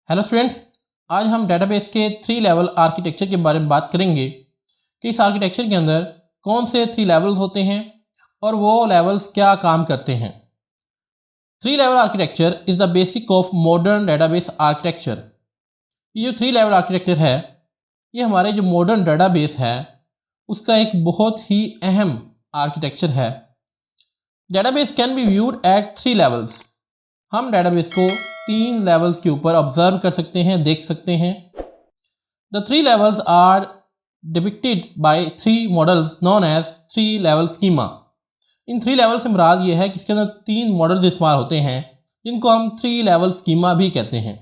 Hello students, आज हम database के 3 लेवल आर्किटेक्चर के बारे में बात करेंगे कि इस आर्किटेक्चर के अंदर कौन से 3 लेवल्स होते हैं और वो लेवल्स क्या काम करते हैं। 3 level architecture is the basic of modern database architecture. ये जो 3 लेवल आर्किटेक्चर है, ये हमारे जो मॉडर्न डेटाबेस है उसका एक बहुत ही अहम आर्किटेक्चर है। Database can be viewed at 3 levels. हम डेटाबेस को 3 लेवल्स के ऊपर ऑब्जर्व कर सकते हैं, देख सकते हैं। The 3 levels are depicted by 3 models known as 3 level schema. इन 3 लेवल से मुराद ये है कि इसके अंदर 3 मॉडल्स इस्तेमाल होते हैं जिनको हम 3 लेवल स्कीमा भी कहते हैं।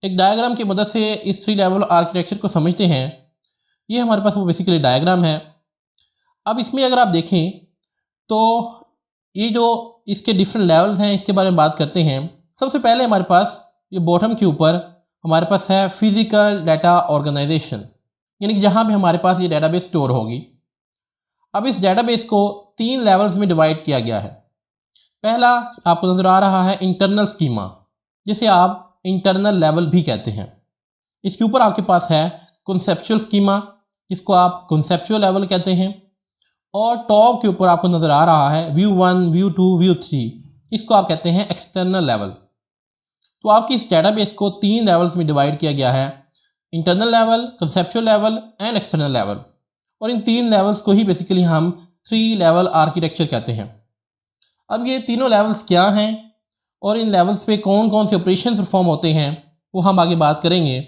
एक डायग्राम की मदद से इस 3 लेवल आर्किटेक्चर को समझते हैं। ये हमारे पास वो बेसिकली डायग्राम है। अब इसमें अगर आप देखें तो ये जो इसके डिफरेंट लेवल्स हैं इसके बारे में बात करते हैं। सबसे पहले हमारे पास ये बॉटम के ऊपर हमारे पास है फिजिकल डाटा ऑर्गेनाइजेशन, यानी कि जहाँ पे हमारे पास ये डेटाबेस स्टोर होगी। अब इस डेटाबेस को 3 लेवल्स में डिवाइड किया गया है। पहला आपको नज़र आ रहा है इंटरनल स्कीमा, जिसे आप इंटरनल लेवल भी कहते हैं। इसके ऊपर आपके पास है कॉन्सेप्चुअल स्कीमा, जिसको आप कॉन्सेप्चुअल लेवल कहते हैं। और टॉप के ऊपर आपको नज़र आ रहा है व्यू 1, व्यू 2, व्यू 3, इसको आप कहते हैं एक्सटर्नल लेवल। तो आपकी इस डेटाबेस को 3 लेवल्स में डिवाइड किया गया है, internal level, conceptual level and external level. और इन 3 लेवल्स को ही बेसिकली हम 3 लेवल आर्किटेक्चर कहते हैं। अब ये तीनों लेवल्स क्या हैं और इन लेवल्स पे कौन कौन से ऑपरेशन परफॉर्म होते हैं वो हम आगे बात करेंगे।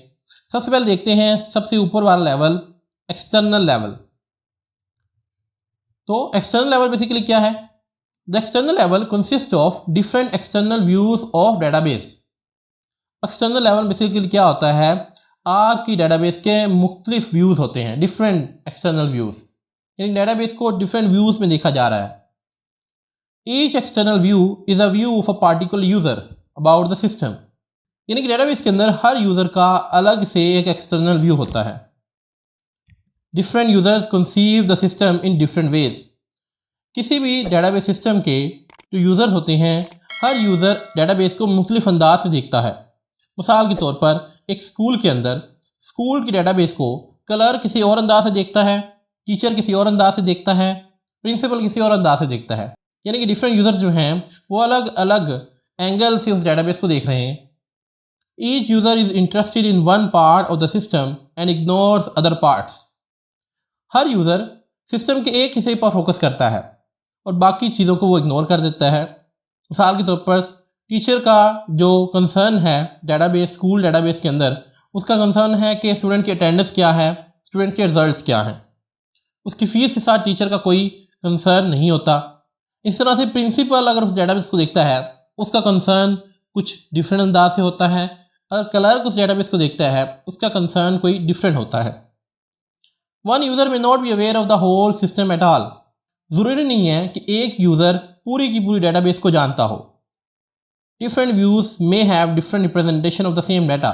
सबसे पहले देखते हैं सबसे ऊपर वाला लेवल, एक्सटर्नल लेवल। तो एक्सटर्नल लेवल बेसिकली क्या है? The external level consist of different external views of database. External level basically क्या होता है? आपकी डेटाबेस के मुख्तलिफ व्यूज़ होते हैं, डिफरेंट एक्सटर्नल व्यूज़, यानी डेटाबेस को डिफरेंट व्यूज़ में देखा जा रहा है। Each external view is a view of a particular user about the system, यानी कि डेटाबेस के अंदर हर यूज़र का अलग से एक एक्सटर्नल व्यू होता है। Different users conceive the system in different ways. किसी भी डेटाबेस सिस्टम के जो यूज़र्स होते हैं, हर यूज़र डेटाबेस को मुख्तलिफ अंदाज से देखता है। मिसाल के तौर पर एक स्कूल के अंदर स्कूल की डेटाबेस को कलर किसी और अंदाज से देखता है, टीचर किसी और अंदाज से देखता है, प्रिंसिपल किसी और अंदाज से देखता है। यानी कि डिफरेंट यूज़र्स जो हैं वो अलग अलग एंगल से उस डेटाबेस को देख रहे हैं। Each user is interested in one part of the system and ignores other parts. Her user system के एक हिस्से पर फोकस करता है और बाकी चीज़ों को वो इग्नोर कर देता है। मिसाल के तौर पर टीचर का जो कंसर्न है डेटाबेस, स्कूल डेटाबेस के अंदर, उसका कंसर्न है कि स्टूडेंट की अटेंडेंस क्या है, स्टूडेंट के रिजल्ट्स क्या हैं। उसकी फ़ीस के साथ टीचर का कोई कंसर्न नहीं होता। इस तरह से प्रिंसिपल अगर उस डेटाबेस को देखता है, उसका कंसर्न कुछ डिफरेंट अंदाज से होता है। अगर क्लर्क उस डेटाबेस को देखता है, उसका कंसर्न कोई डिफरेंट होता है। One user may not be aware of the whole system at all. ज़रूरी नहीं है कि एक यूज़र पूरी की पूरी डेटाबेस को जानता हो। Different views may have different representation of the same data.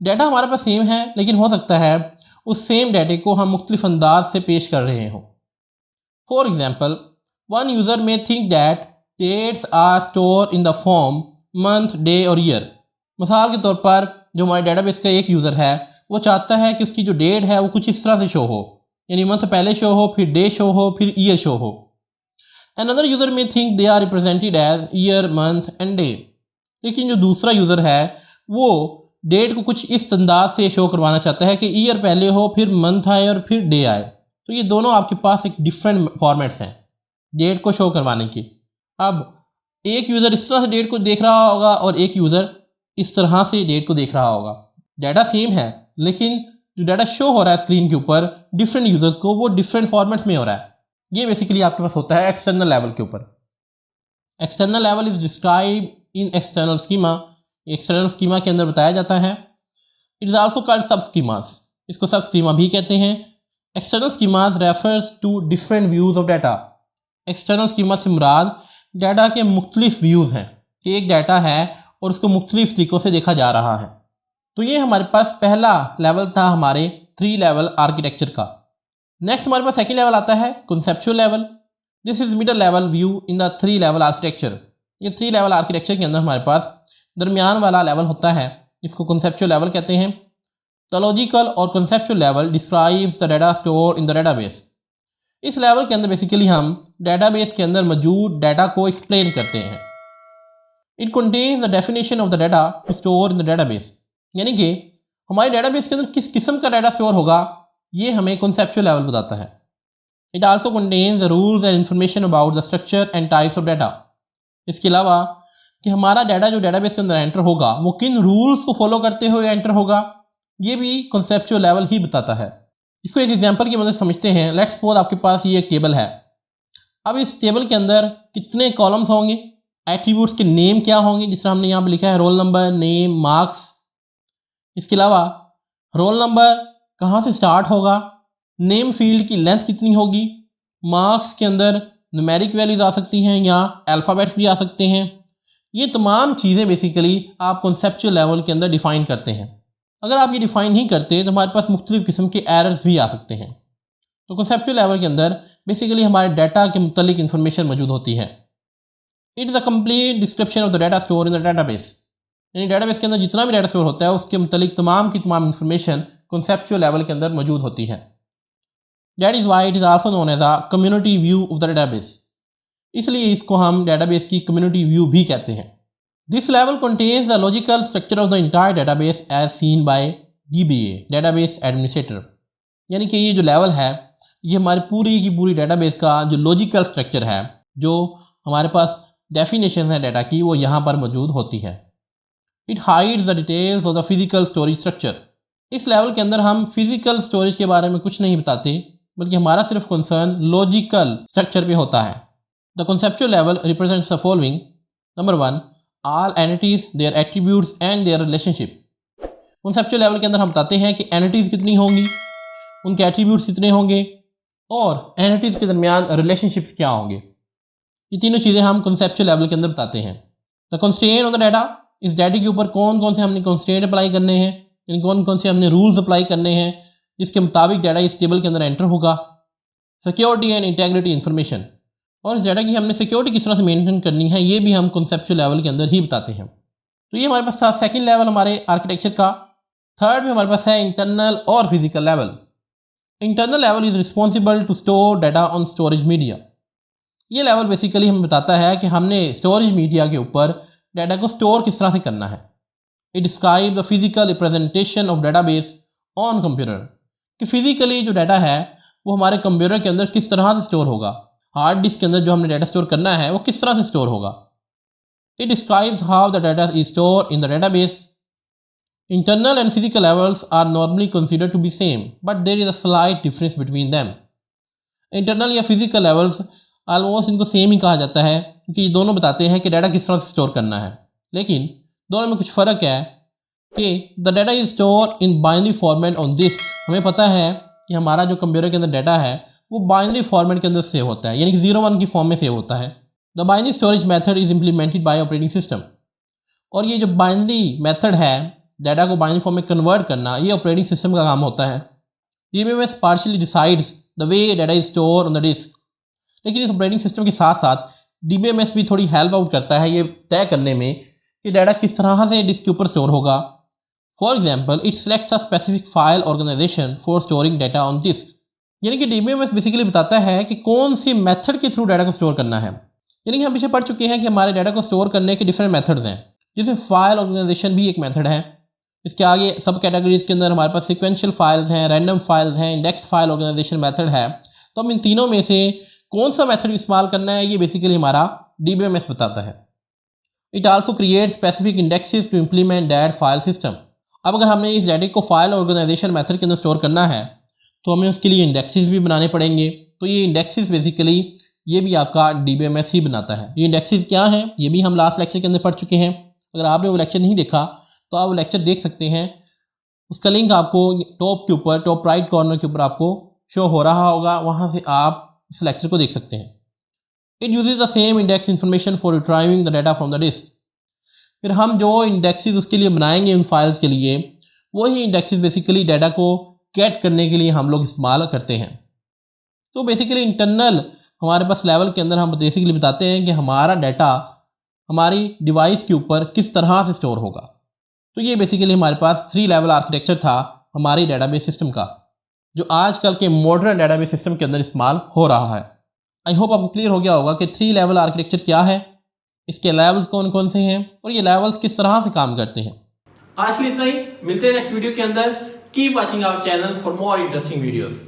Data हमारे पास सेम है, लेकिन हो सकता है उस सेम डाटे को हम मुख्तलिफ अंदाज से पेश कर रहे हों। For example, one user may think that dates are store in the form month, day और ईयर। मिसाल के तौर पर जो हमारे डेटाबेस का एक यूज़र है वो चाहता है कि उसकी जो डेट है वो कुछ इस तरह से शो हो, यानी मंथ पहले शो हो, फिर डे शो हो, फिर ईयर शो हो। Another user may think they are represented as year, month and day। लेकिन जो दूसरा यूज़र है वो डेट को कुछ इस अंदाज से शो करवाना चाहता है कि ईयर पहले हो, फिर मंथ आए और फिर डे आए। तो ये दोनों आपके पास एक डिफरेंट फॉर्मेट्स हैं डेट को शो करवाने की। अब एक यूज़र इस तरह से डेट को देख रहा होगा और एक यूज़र इस तरह से डेट को देख रहा होगा। डाटा सेम है, लेकिन जो डाटा शो हो रहा है स्क्रीन के ऊपर डिफरेंट यूज़र्स को, वो डिफरेंट फॉर्मेट्स में हो रहा है। ये बेसिकली आपके पास होता है एक्सटर्नल लेवल के ऊपर। External level is describe in external schema. External schema के अंदर बताया जाता है। It is also called sub schemas. इसको सब स्कीमा भी कहते हैं। External schemas refers to different views of data. External schema से मुराद डाटा के मुख्तलिफ व्यूज़ हैं कि एक डाटा है और उसको मुख्तलिफ तरीक़ों से देखा जा रहा है। तो ये हमारे पास पहला लेवल था हमारे 3 लेवल आर्किटेक्चर का। नेक्स्ट हमारे पास सेकेंड लेवल आता है conceptual level. This is middle level view in the 3 level architecture. ये 3 लेवल आर्किटेक्चर के अंदर हमारे पास दरमियान वाला लेवल होता है इसको कंसेप्चुअल लेवल कहते हैं। द लॉजिकल और conceptual level describes the data store in the database. इस लेवल के अंदर बेसिकली हम डेटाबेस के अंदर मौजूद डाटा को एक्सप्लेन करते हैं। It contains the definition of the data to store in the database, यानी कि हमारे डेटाबेस के अंदर किस किस्म का डाटा स्टोर होगा ये हमें कंसेप्चुअल लेवल बताता है। It also contains the rules and information about the structure and types of data. इसके अलावा कि हमारा डाटा जो डेटाबेस के अंदर एंटर होगा वो किन रूल्स को फॉलो करते हुए एंटर होगा, ये भी कंसेप्चुअल लेवल ही बताता है। इसको एक एग्जांपल की मदद से समझते हैं। लेट्स सपोज आपके पास ये एक टेबल है। अब इस टेबल के अंदर कितने कॉलम्स होंगे, एट्रीब्यूट्स के नेम क्या होंगे, जिस तरह हमने यहाँ पर लिखा है रोल नंबर, नेम, मार्क्स। इसके अलावा रोल नंबर कहाँ से स्टार्ट होगा, नेम फील्ड की लेंथ कितनी होगी, मार्क्स के अंदर न्यूमेरिक वैल्यूज आ सकती हैं या अल्फ़ाबेट्स भी आ सकते हैं। ये तमाम चीज़ें बेसिकली आप कॉन्सेप्चुअल लेवल के अंदर डिफ़ाइन करते हैं। अगर आप ये डिफ़ाइन नहीं करते तो हमारे पास मुख्तलिफ़ किस्म के एरर्स भी आ सकते हैं। तो कॉन्सेप्चुअल लेवल के अंदर बेसिकली हमारे डाटा के मुतल्लिक इन्फॉर्मेशन मौजूद होती है। It is a complete description of the data store in the database, यानी डाटाबेस के अंदर जितना भी डाटा स्टोर होता है उसके मुतल्लिक तमाम की तमाम इन्फॉर्मेशन कॉन्सेप्चुअल लेवल के अंदर मौजूद होती है। That is why it is also known as a community view of the database, इसलिए इसको हम डाटाबेस की कम्युनिटी व्यू भी कहते हैं। This level contains the logical structure of the entire database as seen by DBA, database administrator, यानी कि ये जो लेवल है ये हमारी पूरी की पूरी डाटाबेस का जो लॉजिकल स्ट्रक्चर है, जो हमारे पास डेफिनेशन है डाटा की, वो यहाँ पर मौजूद होती है। It hides the details of the physical storage structure. इस लेवल के अंदर हम फिजिकल स्टोरेज के बारे में कुछ नहीं बताते, बल्कि हमारा सिर्फ कंसर्न लॉजिकल स्ट्रक्चर पे होता है। The conceptual level represents the following. Number 1, all entities, their attributes and their relationship. Conceptual level के अंदर हम बताते हैं कि एंटिटीज कितनी होंगी, उनके एट्रीब्यूट्स कितने होंगे और एंटिटीज के दरमियान रिलेशनशिप्स क्या होंगे। ये तीनों चीज़ें हम कंसेप्चुअल लेवल के अंदर बताते हैं। The constraint of the data, इस डाटा के ऊपर कौन कौन से हमने कंस्ट्रेंट अप्लाई करने हैं, यानी कौन कौन से हमने रूल्स अप्लाई करने हैं जिसके मुताबिक डाटा इस टेबल के अंदर एंटर होगा। सिक्योरिटी एंड इंटेग्रिटी इन्फॉर्मेशन, और इस डाटा की हमने सिक्योरिटी किस तरह से मेंटेन करनी है ये भी हम कंसेप्चुअल लेवल के अंदर ही बताते हैं। तो ये हमारे पास था सेकंड लेवल हमारे आर्किटेक्चर का। थर्ड में हमारे पास है इंटरनल और physical level. Internal level is responsible to store data on storage media. ये लेवल बेसिकली हमें बताता है कि हमने स्टोरेज मीडिया के ऊपर डाटा को स्टोर किस तरह से करना है। It describe the physical representation of database on computer, कि फिजिकली जो डाटा है वो हमारे कंप्यूटर के अंदर किस तरह से स्टोर होगा, हार्ड डिस्क के अंदर जो हमने डाटा स्टोर करना है वो किस तरह से स्टोर होगा। It describes how the data is store in the database. Internal and physical levels are normally considered to be same, but there is a slight difference between them. Internal या physical levels almost इनको same ही कहा जाता है, क्योंकि ये दोनों बताते हैं कि डाटा किस तरह से स्टोर करना है, लेकिन दोनों में कुछ फ़र्क है कि the data is store in binary format on disk. हमें पता है कि हमारा जो कंप्यूटर के अंदर डाटा है वो बाइनरी फॉर्मेट के अंदर सेव होता है, यानी कि 0-1 की फॉर्म में सेव होता है। The binary storage method is implemented by operating system, और ये जो बाइनरी मेथड है डाटा को बाइनरी फॉर्म में कन्वर्ट करना, ये ऑपरेटिंग सिस्टम का काम होता है। DBMS partially decides the way data is store on the disk, लेकिन इस ऑपरेटिंग सिस्टम के साथ साथ DBMS भी थोड़ी हेल्प आउट करता है ये तय करने में कि डाटा किस तरह से डिस्क के ऊपर स्टोर होगा। For example, it selects a specific file organisation for storing data on disk, यानी कि DBMS बेसिकली बताता है कि कौन सी मेथड के थ्रू डाटा को स्टोर करना है। यानी कि हम पीछे पढ़ चुके हैं कि हमारे डाटा को स्टोर करने के डिफरेंट मेथड्स हैं, जिसमें फाइल ऑर्गेनाइजेशन भी एक मेथड है। इसके आगे सब कैटेगरीज के अंदर हमारे पास सिक्वेंशियल फाइल्स हैं, रैंडम फाइल्स हैं, इंडेक्स फाइल ऑर्गेनाइजेशन मेथड है। तो हम इन तीनों में से कौन सा मेथड इस्तेमाल करना है ये बेसिकली हमारा DBMS बताता है। It also create specific indexes to implement that file system. अब अगर हमने इस डाटा को फाइल ऑर्गेनाइजेशन मेथड के अंदर स्टोर करना है तो हमें उसके लिए इंडेक्सेस भी बनाने पड़ेंगे। तो ये इंडेक्सेस बेसिकली ये भी आपका DBMS ही बनाता है। ये इंडेक्सेस क्या हैं ये भी हम लास्ट लेक्चर के अंदर पढ़ चुके हैं। अगर आपने वो लेक्चर नहीं देखा तो आप वो लेक्चर देख सकते हैं, उसका लिंक आपको टॉप के ऊपर, टॉप राइट कॉर्नर के ऊपर आपको शो हो रहा होगा, वहाँ से आप इस लेक्चर को देख सकते हैं। It uses the same index information for retrieving the data from the disk. फिर हम जो इंडेक्सेस उसके लिए बनाएंगे उन फाइल्स के लिए, वही इंडेक्सेस बेसिकली डाटा को गेट करने के लिए हम लोग इस्तेमाल करते हैं। तो बेसिकली इंटरनल हमारे पास लेवल के अंदर हम बेसिकली बताते हैं कि हमारा डाटा हमारी डिवाइस के ऊपर किस तरह से स्टोर होगा। तो ये बेसिकली हमारे पास 3 लेवल आर्किटेक्चर था हमारी डेटाबेस सिस्टम का, जो आजकल के मॉडर्न डेटाबेस सिस्टम के अंदर इस्तेमाल हो रहा है। आई होप आपको क्लियर हो गया होगा कि 3 लेवल आर्किटेक्चर क्या है, इसके लेवल्स कौन कौन से हैं और ये लेवल्स किस तरह से काम करते हैं। आज के लिए इतना ही, मिलते हैं नेक्स्ट वीडियो के अंदर। Keep watching our channel for more interesting videos.